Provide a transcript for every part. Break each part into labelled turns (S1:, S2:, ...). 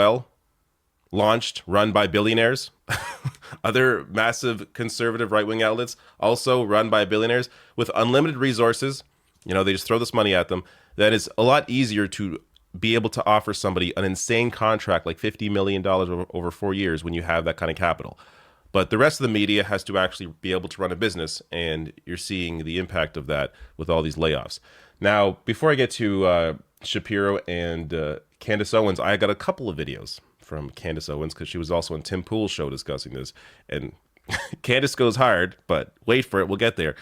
S1: well, launched, run by billionaires. Other massive conservative right-wing outlets also run by billionaires with unlimited resources. They just throw this money at them. That is a lot easier to be able to offer somebody an insane contract like $50 million over 4 years when you have that kind of capital. But the rest of the media has to actually be able to run a business, and you're seeing the impact of that with all these layoffs. Now, before I get to Shapiro and Candace Owens, I got a couple of videos from Candace Owens because she was also on Tim Pool's show discussing this. And Candace goes hard, but wait for it, we'll get there.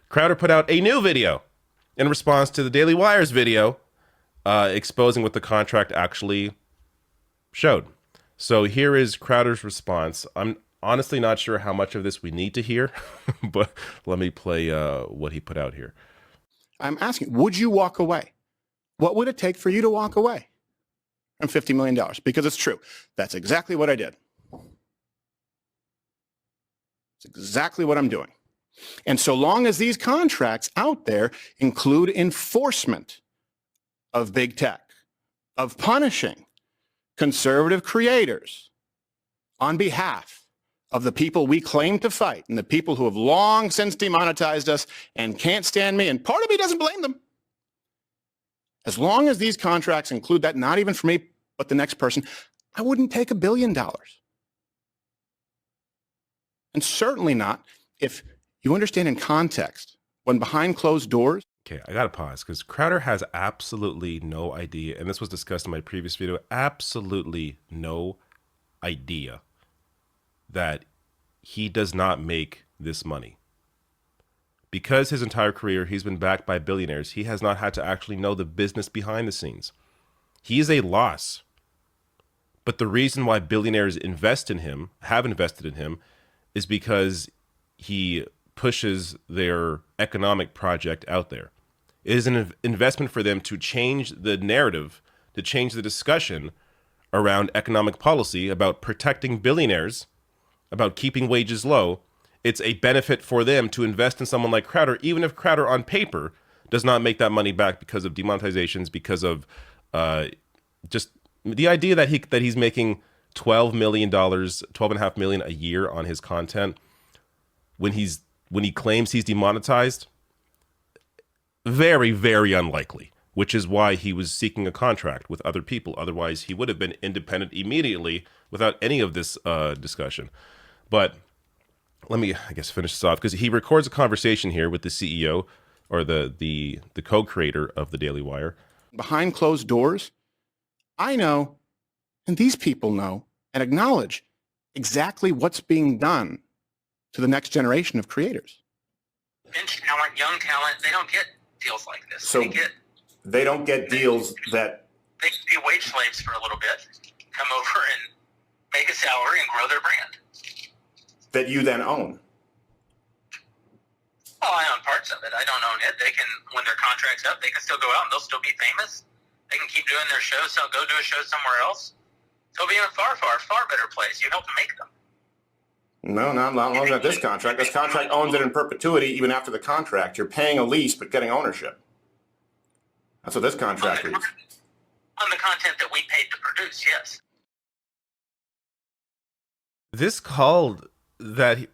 S1: Crowder put out a new video in response to the Daily Wire's video exposing what the contract actually showed. So here is Crowder's response. I'm honestly not sure how much of this we need to hear, but let me play what he put out here.
S2: I'm asking, would you walk away? What would it take for you to walk away from $50 million? Because it's true. That's exactly what I did. It's exactly what I'm doing. And so long as these contracts out there include enforcement of big tech, of punishing conservative creators on behalf of the people we claim to fight and the people who have long since demonetized us and can't stand me, and part of me doesn't blame them. As long as these contracts include that, not even for me, but the next person, I wouldn't take $1 billion. And certainly not if you understand in context, when behind closed doors.
S1: Okay, I got to pause because Crowder has absolutely no idea, and this was discussed in my previous video, absolutely no idea that he does not make this money. Because his entire career he's been backed by billionaires, he has not had to actually know the business behind the scenes. He is a loss. But the reason why billionaires invest in him, have invested in him, is because he pushes their economic project out there. It is an investment for them to change the narrative, to change the discussion around economic policy, about protecting billionaires, about keeping wages low. It's a benefit for them to invest in someone like Crowder, even if Crowder on paper does not make that money back because of demonetizations, because of just the idea that he's making $12 million, $12.5 million a year on his content when he claims he's demonetized. Very, very unlikely, which is why he was seeking a contract with other people. Otherwise, he would have been independent immediately without any of this discussion. But let me, I guess, finish this off because he records a conversation here with the CEO or the co-creator of the Daily Wire.
S2: Behind closed doors, I know, and these people know and acknowledge exactly what's being done to the next generation of creators.
S3: Bench talent, young talent, they don't get deals like this.
S2: So they don't get deals that...
S3: They can be wage slaves for a little bit, come over and make a salary and grow their brand.
S2: That you then own.
S3: Well, I own parts of it. I don't own it. They can, when their contract's up, they can still go out and they'll still be famous. They can keep doing their shows, so go do a show somewhere else. They'll be in a far, far, far better place. You helped them make them.
S2: No, not longer at this contract. This contract owns it in perpetuity even after the contract. You're paying a lease but getting ownership. That's what this contract is.
S3: On the content that we paid to produce, yes.
S1: This called that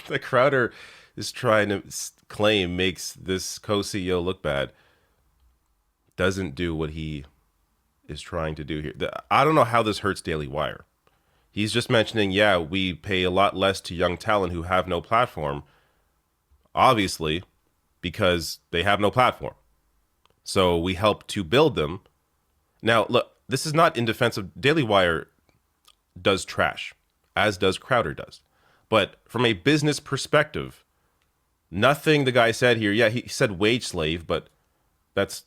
S1: that Crowder is trying to claim makes this co-CEO look bad doesn't do what he is trying to do here. I don't know how this hurts Daily Wire. He's just mentioning, yeah, we pay a lot less to young talent who have no platform, obviously, because they have no platform. So we help to build them. Now, look, this is not in defense of Daily Wire does trash, as does Crowder does. But from a business perspective, nothing the guy said here, yeah, he said wage slave, but that's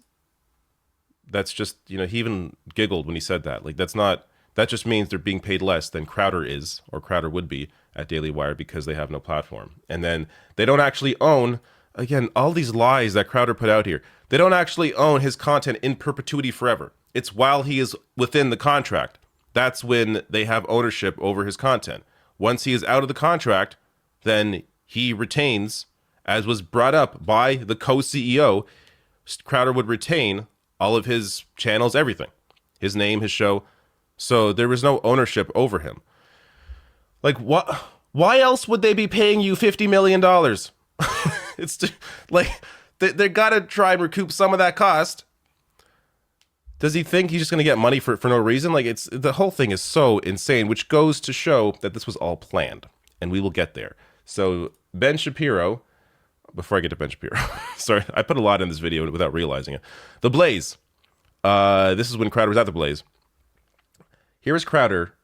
S1: just, he even giggled when he said that. Like, that just means they're being paid less than Crowder is, or Crowder would be at Daily Wire because they have no platform. And then they don't actually own, again, all these lies that Crowder put out here. They don't actually own his content in perpetuity forever. It's while he is within the contract. That's when they have ownership over his content. Once he is out of the contract, then he retains, as was brought up by the co-CEO, Crowder would retain all of his channels, everything. His name, his show. So there was no ownership over him. Like, what? Why else would they be paying you $50 million? It's like they got to try and recoup some of that cost. Does he think he's just going to get money for no reason? Like, it's the whole thing is so insane, which goes to show that this was all planned, and we will get there. So Ben Shapiro, before I get to Ben Shapiro, sorry, I put a lot in this video without realizing it. The Blaze. This is when Crowder was at the Blaze. Here is Crowder.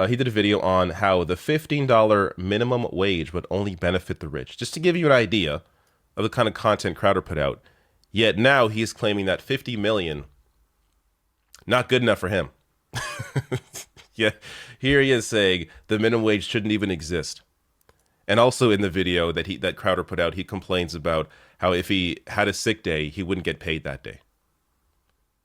S1: He did a video on how the $15 minimum wage would only benefit the rich, just to give you an idea of the kind of content Crowder put out. Yet now he is claiming that $50 million, not good enough for him. Yeah, here he is saying the minimum wage shouldn't even exist. And also in the video that Crowder put out, he complains about how if he had a sick day, he wouldn't get paid that day.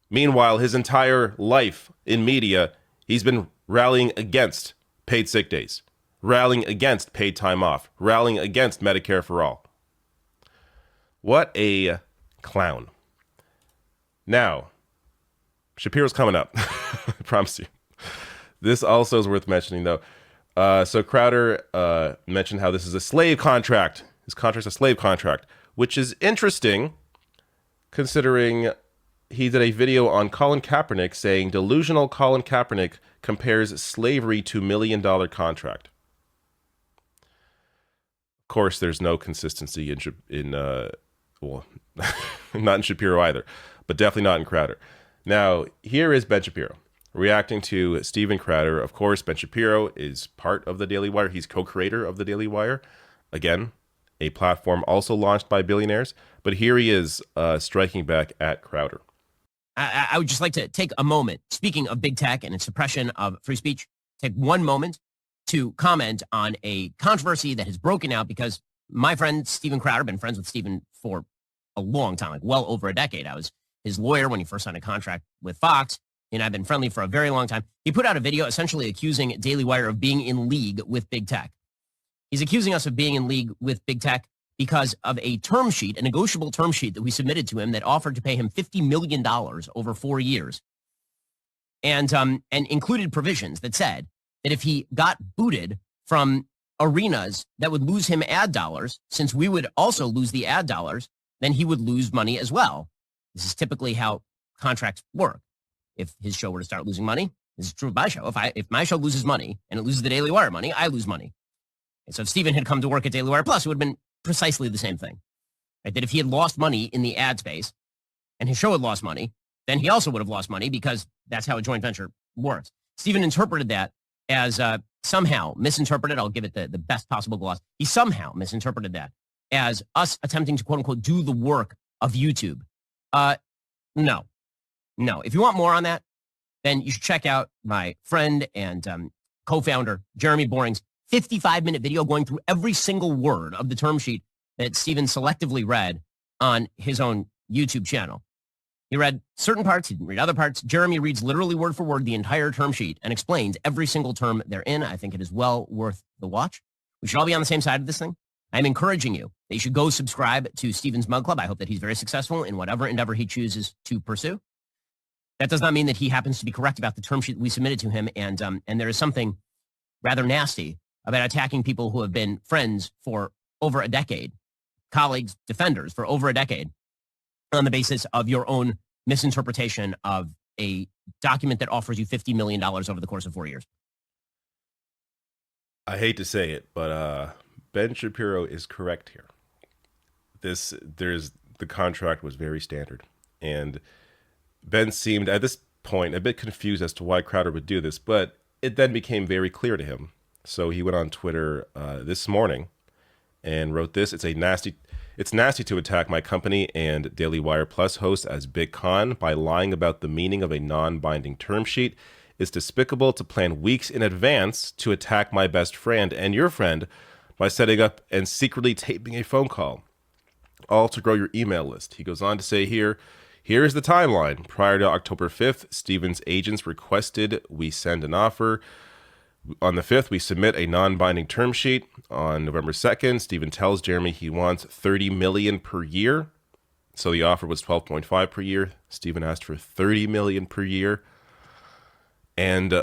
S1: Meanwhile, his entire life in media, he's been rallying against paid sick days, rallying against paid time off, rallying against Medicare for all. What a clown. Now, Shapiro's coming up. I promise you. This also is worth mentioning, though. So Crowder mentioned how this is a slave contract. His contract's a slave contract, which is interesting considering he did a video on Colin Kaepernick saying delusional Colin Kaepernick compares slavery to $1 million contract. Of course, there's no consistency in well, not in Shapiro either, but definitely not in Crowder. Now, here is Ben Shapiro reacting to Steven Crowder. Of course, Ben Shapiro is part of the Daily Wire. He's co-creator of the Daily Wire. Again, a platform also launched by billionaires. But here he is striking back at Crowder.
S4: I would just like to take a moment, speaking of big tech and its suppression of free speech, take one moment to comment on a controversy that has broken out because my friend Steven Crowder, been friends with Steven for a long time, like well over a decade. I was his lawyer when he first signed a contract with Fox, and I've been friendly for a very long time. He put out a video essentially accusing Daily Wire of being in league with big tech. He's accusing us of being in league with big tech because of a term sheet, a negotiable term sheet that we submitted to him that offered to pay him $50 million over 4 years and included provisions that said that if he got booted from arenas that would lose him ad dollars, since we would also lose the ad dollars, then he would lose money as well. This is typically how contracts work. If his show were to start losing money, this is true of my show. If my show loses money and it loses the Daily Wire money, I lose money. And so if Steven had come to work at Daily Wire Plus, it would have been precisely the same thing. Right? That if he had lost money in the ad space and his show had lost money, then he also would have lost money because that's how a joint venture works. Steven interpreted that as somehow misinterpreted. I'll give it the best possible gloss. He somehow misinterpreted that as us attempting to quote unquote do the work of YouTube. No. If you want more on that, then you should check out my friend and co-founder, Jeremy Boring's 55-minute video going through every single word of the term sheet that Steven selectively read on his own YouTube channel. He read certain parts, he didn't read other parts. Jeremy reads literally word for word the entire term sheet and explains every single term therein. I think it is well worth the watch. We should all be on the same side of this thing. I'm encouraging you that you should go subscribe to Steven's Mug Club. I hope that he's very successful in whatever endeavor he chooses to pursue. That does not mean that he happens to be correct about the term sheet we submitted to him, and there is something rather nasty about attacking people who have been friends for over a decade, colleagues, defenders for over a decade, on the basis of your own misinterpretation of a document that offers you $50 million over the course of 4 years.
S1: I hate to say it, but Ben Shapiro is correct here. The contract was very standard, and Ben seemed at this point a bit confused as to why Crowder would do this, but it then became very clear to him. So he went on Twitter this morning and wrote this. It's nasty to attack my company and Daily Wire Plus host as Big Con by lying about the meaning of a non-binding term sheet. It's despicable to plan weeks in advance to attack my best friend and your friend by setting up and secretly taping a phone call, all to grow your email list. He goes on to say here's the timeline. Prior to October 5th, Steven's agents requested we send an offer. On the 5th, we submit a non-binding term sheet. On November 2nd, Steven tells Jeremy he wants $30 million per year. So the offer was $12.5 per year. Steven asked for $30 million per year. And